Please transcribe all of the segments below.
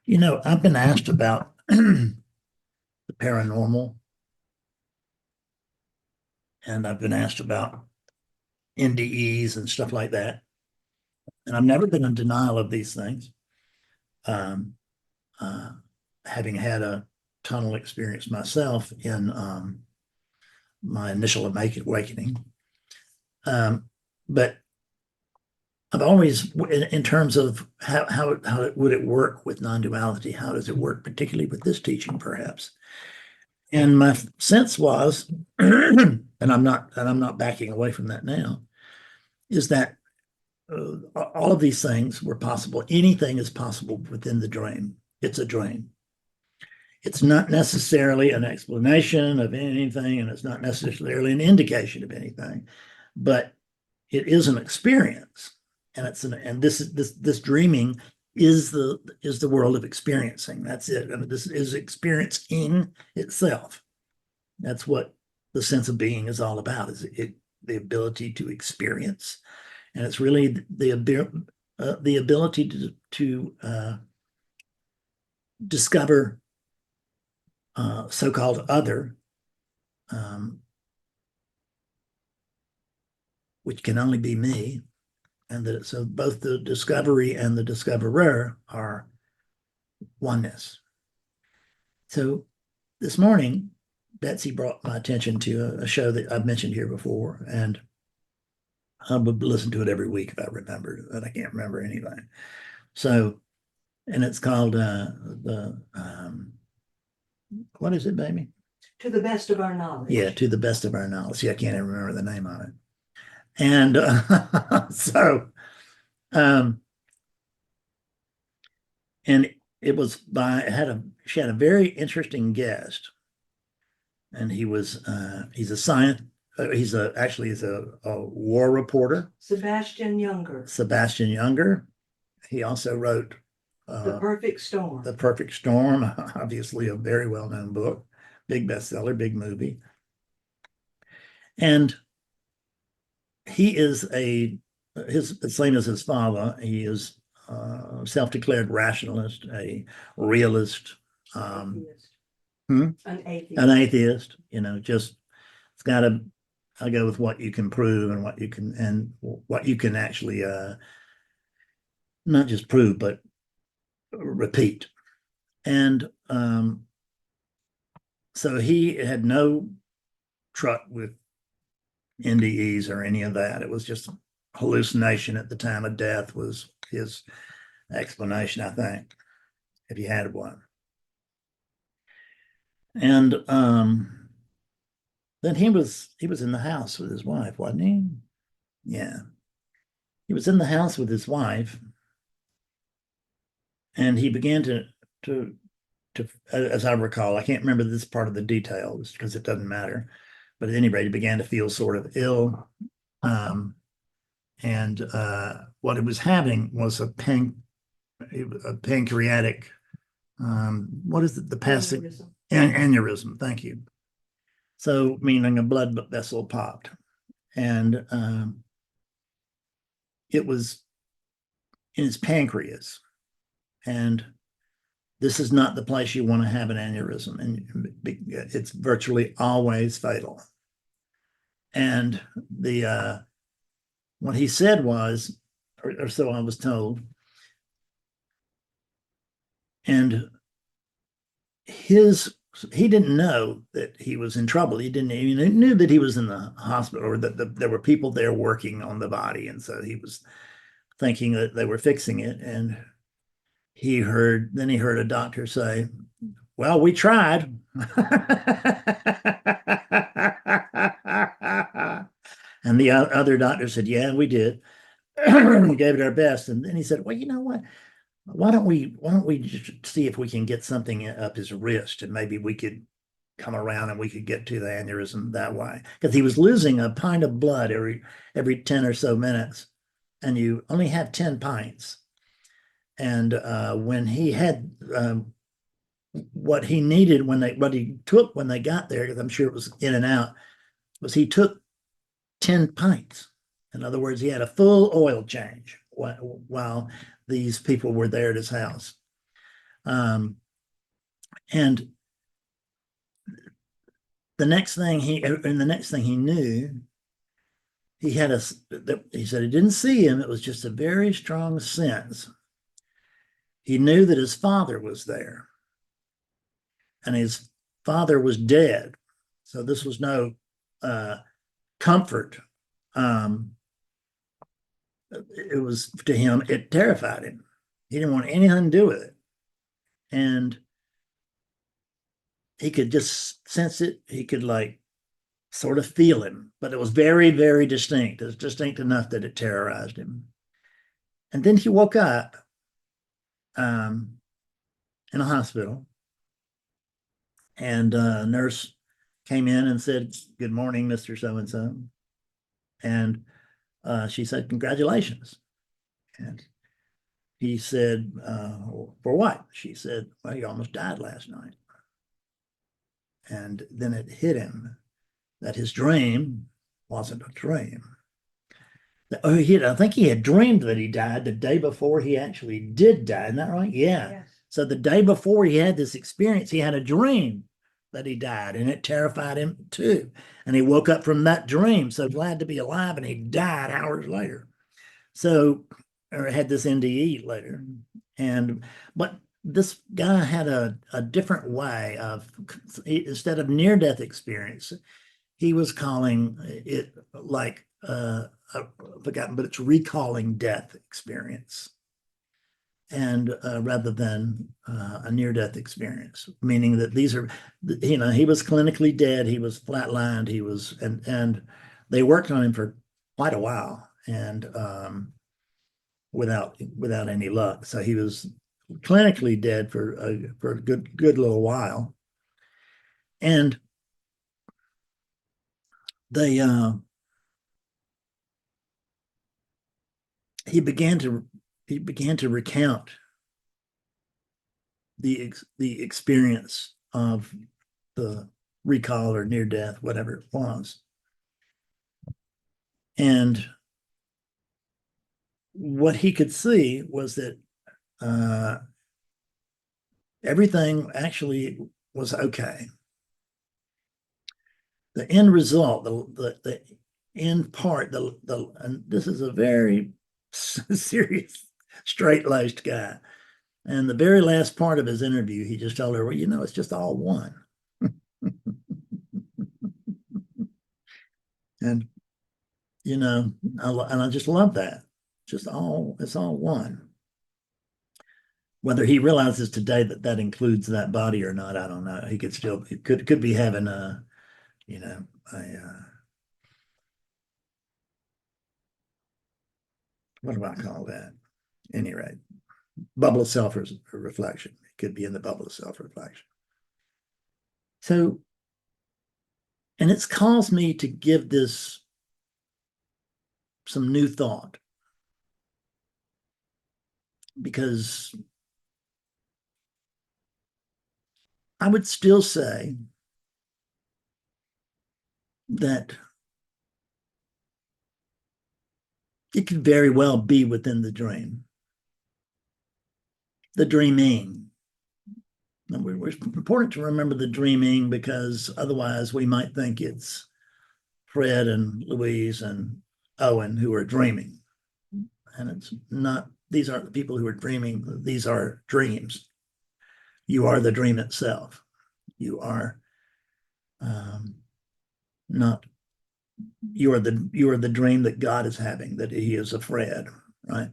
You know, I've been asked about the paranormal, and I've been asked about NDEs and stuff like that. And I've never been in denial of these things. Um, uh, Having had a tunnel experience myself in my initial awakening. But I've always, in terms of how would it work with non-duality? How does it work, particularly with this teaching, perhaps? And my sense was, and I'm not backing away from that now, is that all of these things were possible. Anything is possible within the dream. It's a dream. It's not necessarily an explanation of anything, and it's not necessarily an indication of anything, but it is an experience. And this dreaming is the world of experiencing. That's it. I mean, this is experiencing itself. That's what the sense of being is all about. Is it the ability to experience, and it's really the ability to discover so-called other, um, which can only be me, and that so both the discovery and the discoverer are oneness. So this morning, Betsy brought my attention to a show that I've mentioned here before, and I would listen to it every week if I remembered, but I can't remember anything. So, and it's called the what is it, baby? To the best of our knowledge. Yeah, to the best of our knowledge. See, I can't even remember the name on it. And so, um, and it was by she had a very interesting guest, and he's a science. He's a war reporter. Sebastian Younger. Sebastian Younger. He also wrote The Perfect Storm. The Perfect Storm, obviously a very well-known book, big bestseller, big movie. And he is the same as his father. He is a self-declared rationalist, a realist, An atheist. An atheist. You know, just it's got to. I go with what you can prove and what you can actually not just prove but repeat. And so he had no truck with NDEs or any of that. It was just hallucination at the time of death was his explanation, I think, if he had one. And then he was in the house with his wife, wasn't he? Yeah. He was in the house with his wife, and he began to as I recall, I can't remember this part of the details because it doesn't matter, but at any rate, he began to feel sort of ill. And what it was having was a pancreatic, what is it? The passing aneurysm. Thank you. So meaning a blood vessel popped, and it was in his pancreas, and this is not the place you want to have an aneurysm, and it's virtually always fatal. And the what he said was, or so I was told, and he didn't know that he was in trouble. He knew that he was in the hospital, or that there were people there working on the body, and so he was thinking that they were fixing it. And he heard a doctor say, "Well, we tried." And the other doctor said, "Yeah, we did. We gave it our best." And then he said, "Well, you know what? Why don't we just see if we can get something up his wrist, and maybe we could come around and we could get to the aneurysm that way." Because he was losing a pint of blood every 10 or so minutes, and you only have 10 pints. And when he had what he needed what he took when they got there, because I'm sure it was in and out, was he took 10 pints. In other words, he had a full oil change while these people were there at his house. And the next thing he knew, he said he didn't see him. It was just a very strong sense. He knew that his father was there, and his father was dead. So this was no comfort. It was, to him, it terrified him. He didn't want anything to do with it. And he could just sense it. He could like sort of feel him, but it was very, very distinct. It was distinct enough that it terrorized him. And then he woke up in a hospital, and a nurse came in and said, "Good morning, Mr. So-and-so." And she said, "Congratulations." And he said, "For what?" She said, "Well, you almost died last night." And then it hit him that his dream wasn't a dream. I think he had dreamed that he died the day before he actually did die. Isn't that right? Yeah. Yes. So the day before he had this experience, he had a dream that he died, and it terrified him too. And he woke up from that dream, so glad to be alive, and he died hours later. So, or had this NDE later. But this guy had a different way of, instead of near-death experience, he was calling it like I've forgotten, but it's recalling death experience, and rather than a near-death experience, meaning that these are, he was clinically dead, he was flatlined, he was, and they worked on him for quite a while, and without any luck. So he was clinically dead for a good little while, and they he began to recount the experience of the recall or near death, whatever it was. And what he could see was that everything actually was okay. The end result, the end part, and this is a very serious, straight-laced guy. And the very last part of his interview, he just told her, "Well, it's just all one." And I just love that. It's all one. Whether he realizes today that includes that body or not, I don't know. He could be having a what do I call that? Any rate, bubble of self-reflection. It could be in the bubble of self-reflection. So, and it's caused me to give this some new thought, because I would still say that it could very well be within the dream, the dreaming. It's important to remember the dreaming, because otherwise we might think it's Fred and Louise and Owen who are dreaming. And it's not, these aren't the people who are dreaming, these are dreams. You are the dream itself. You are not, you are the dream that God is having, that he is a Fred, right?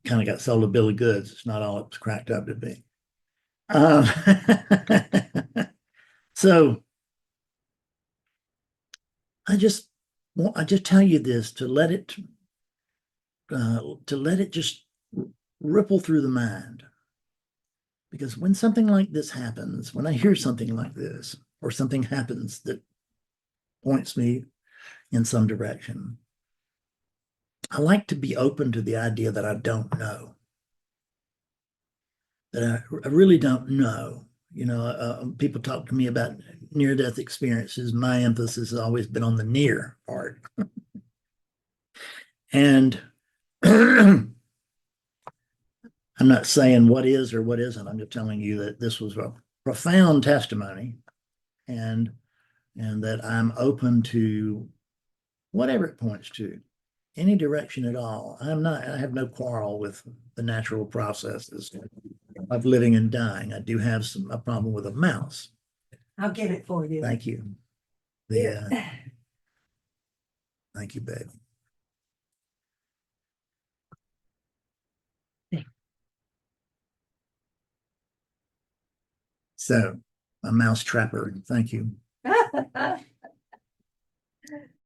Kind of got sold a bill of goods. It's not all it was cracked up to be. So I just tell you this to let it just ripple through the mind. Because when something like this happens, when I hear something like this, or something happens that points me in some direction, I like to be open to the idea that I don't know, that I really don't know. People talk to me about near-death experiences. My emphasis has always been on the near part. And I'm not saying what is or what isn't. I'm just telling you that this was a profound testimony, and that I'm open to whatever it points to, any direction at all. I have no quarrel with the natural processes of living and dying. I do have a problem with a mouse. I'll get it for you. Thank you. Thank you, baby. So, a mouse trapper. Thank you.